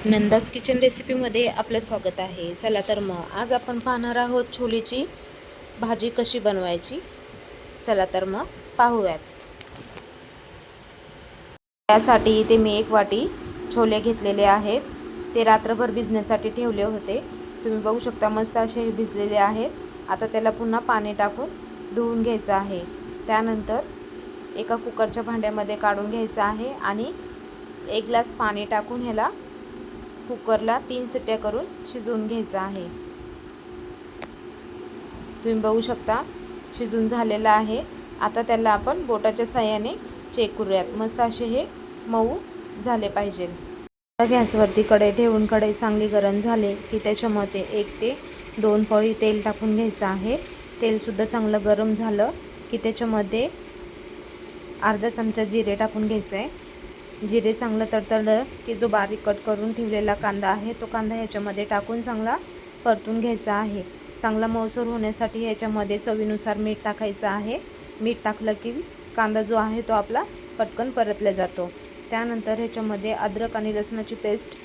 नंदाज kitchen रेसिपीमध्ये आपलं स्वागत आहे। चला तर मग आज आपण पाहणार आहोत छोलेची भाजी कशी बनवायची। चला तर मग पाहूयात। त्यासाठी इथे मी 1 वाटी छोले घेतलेले आहेत। ते रात्रभर भिजण्यासाठी ठेवले होते। तुम्ही बघू शकता मस्त असे भिजलेले आहेत। आता त्याला पुन्हा पाणी टाकून धुवून घ्यायचं आहे। त्यानंतर एका कुकरच्या भांड्यामध्ये काढून घ्यायचं आहे आणि 1 ग्लास पाणी टाकून ह्याला कुकरला 3 शिट्ट्या करून शिजवून घ्यायचं आहे। तुम्ही बघू शकता शिजून झालेला आहे। आता त्याला आपण बोटाच्या साहाय्याने चेक करूयात। मस्त असे हे मऊ झाले पाहिजे। गॅसवरती कढई ठेवून कढई चांगली गरम झाले की त्याच्यामध्ये 1 ते 2 पळी तेल टाकून घ्यायचं आहे। तेल सुद्धा चांगलं गरम झालं की त्याच्यामध्ये अर्धा चमचा जिरे टाकून घ्यायचे आहे। जिरे चांगलं तडतडलं की जो बारीक कट करून ठेवलेला कांदा आहे तो कांदा ह्याच्यामध्ये टाकून चांगला परतून घ्यायचा आहे। चांगला मऊसूर होण्यासाठी ह्याच्यामध्ये चवीनुसार मीठ टाकायचं आहे। मीठ टाकलं की कांदा जो आहे तो आपला पटकन परतला जातो। त्यानंतर ह्याच्यामध्ये अद्रक आणि लसणाची पेस्ट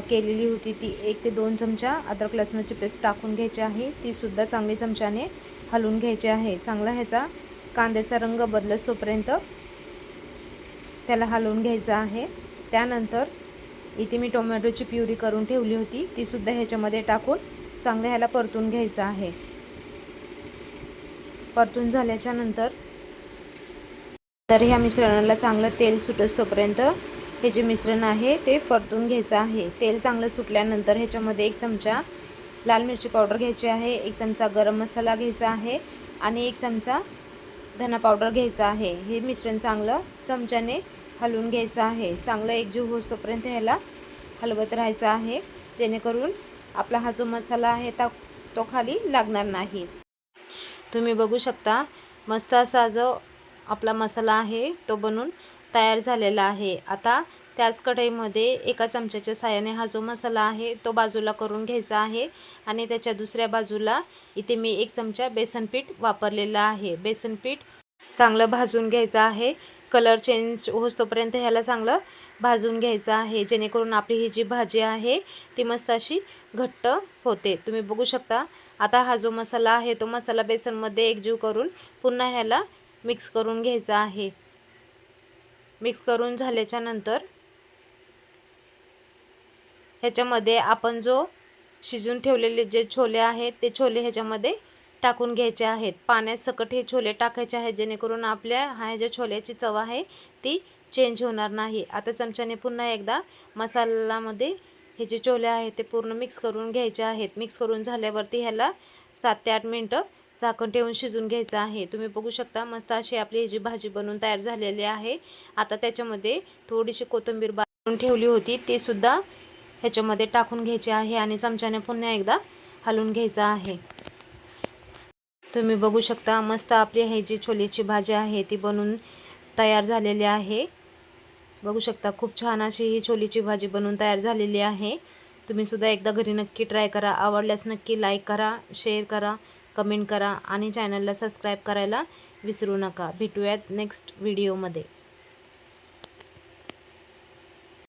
केलेली होती ती 1 ते 2 चमचा अद्रक लसणाची पेस्ट टाकून घ्यायची आहे। ती सुद्धा चांगली चमच्याने हलवून घ्यायची आहे। चांगला ह्याचा कांद्याचा रंग बदलतोपर्यंत त्याला हलवून घ्यायचं आहे। त्यानंतर इथे मी टोमॅटोची प्युरी करून ठेवली होती ती सुद्धा ह्याच्यामध्ये टाकून चांगलं ह्याला परतून घ्यायचं आहे। परतून झाल्याच्या नंतर ह्या मिश्रणाला चांगलं तेल सुटोपर्यंत हे जे मिश्रण आहे ते परतून घ्यायचं आहे। तेल चांगलं सुटल्यानंतर ह्याच्यामध्ये 1 चमचा लाल मिरची पावडर घ्यायची आहे, 1 चमचा गरम मसाला घ्यायचा आहे आणि 1 चमचा धना पावडर घ्यायचा आहे। हे मिश्रण चांगलं चमच्याने हलवून घ्यायचं आहे। चांगलं एकजीव होईपर्यंत ह्याला हलवत राहायचं आहे जेणेकरून आपला हा जो मसाला आहे तो खाली लागणार नाही। तुम्ही बघू शकता मस्त असा जो आपला मसाला आहे तो बनून तयार झालेला आहे। आता त्याच कढईमध्ये एका चमच्याच्या साहाय्याने हा जो मसाला आहे तो बाजूला करून घ्यायचा आहे आणि त्याच्या दुसऱ्या बाजूला इथे मी 1 चमचा बेसन पीठ वापरलेला आहे। बेसन पीठ चांगलं भाजून घ्यायचं आहे। कलर चेंज होईपर्यंत ह्याला चांगलं भाजून घ्यायचं आहे जेणेकरून आपली ही जी भाजी आहे ती मस्त अशी घट्ट होते। तुम्ही बघू शकता आता हा जो मसाला आहे तो मसाला बेसनमध्ये एकजीव करून पुन्हा ह्याला मिक्स करून घ्यायचा आहे। मिक्स करून झाल्याच्या नंतर ह्याच्यामध्ये आपण जो शिजून ठेवलेले जे छोले आहेत ते छोले ह्याच्यामध्ये टाकून घ्यायचे आहेत। पाण्यात सकट हे छोले टाकायचे आहेत जेणेकरून आपल्या ह्या ज्या छोल्याची चव आहे ती चेंज होणार नाही। आता चमच्याने पुन्हा एकदा मसाल्यामध्ये हे जे छोले आहेत ते पूर्ण मिक्स करून घ्यायचे आहेत। मिक्स करून झाल्यावरती ह्याला 7 ते 8 मिनिटं झाकण ठेवून शिजून घ्यायचं आहे। तुम्ही बघू शकता मस्त अशी आपली जी भाजी बनवून तयार झालेली आहे। आता त्याच्यामध्ये थोडीशी कोथिंबीर बाजून ठेवली होती ती सुद्धा ह्याच्यामध्ये टाकून घ्यायची आहे आणि चमच्याने पुन्हा एकदा हलवून घ्यायचं आहे। तुम्ही बघू शकता मस्त आपली ही जी छोलेची भाजी आहे ती बनवून तयार झालेली आहे। बघू शकता खूप छान अशी ही छोलेची भाजी बनवून तयार झालेली आहे। तुम्ही सुद्धा एकदा घरी नक्की ट्राय करा। आवडल्यास नक्की लाईक करा, शेअर करा, कमेंट करा आणि चॅनलला सबस्क्राईब करायला विसरू नका। भेटूयात नेक्स्ट व्हिडिओमध्ये।